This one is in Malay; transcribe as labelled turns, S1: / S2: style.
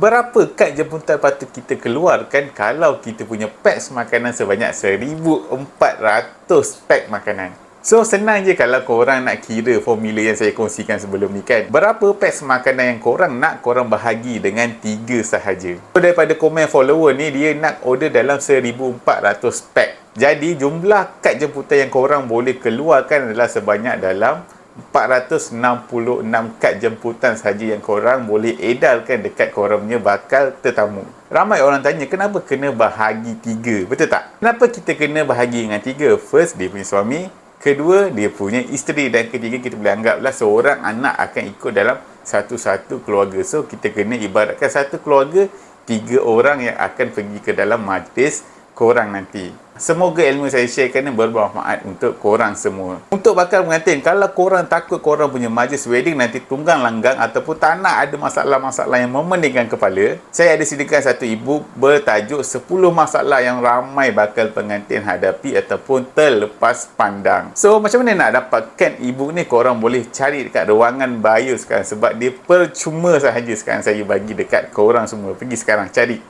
S1: Berapa kad jemputan patut kita keluarkan kalau kita punya packs makanan sebanyak 1,400 pack makanan? So, senang je kalau korang nak kira formula yang saya kongsikan sebelum ni kan. Berapa packs makanan yang korang nak, korang bahagi dengan 3 sahaja. So, daripada komen follower ni, dia nak order dalam 1,400 pack. Jadi, jumlah kad jemputan yang korang boleh keluarkan adalah sebanyak dalam 466 kad jemputan sahaja yang korang boleh edarkan dekat korang punya bakal tetamu. Ramai orang tanya, kenapa kena bahagi 3? Betul tak? Kenapa kita kena bahagi dengan 3? First, dia punya suami. Kedua, dia punya isteri. Dan ketiga, kita boleh anggaplah seorang anak akan ikut dalam satu-satu keluarga. So, kita kena ibaratkan satu keluarga, 3 orang yang akan pergi ke dalam majlis korang nanti. Semoga ilmu saya sharekan ni bermanfaat untuk korang semua. Untuk bakal pengantin, kalau korang takut korang punya majlis wedding nanti tunggang langgang ataupun tak nak ada masalah-masalah yang memeningkan kepala, saya ada sediakan satu ebook bertajuk 10 masalah yang ramai bakal pengantin hadapi ataupun terlepas pandang. So, macam mana nak dapatkan ebook ni? Korang boleh cari dekat ruangan bio sekarang sebab dia percuma sahaja sekarang saya bagi dekat korang semua. Pergi sekarang cari.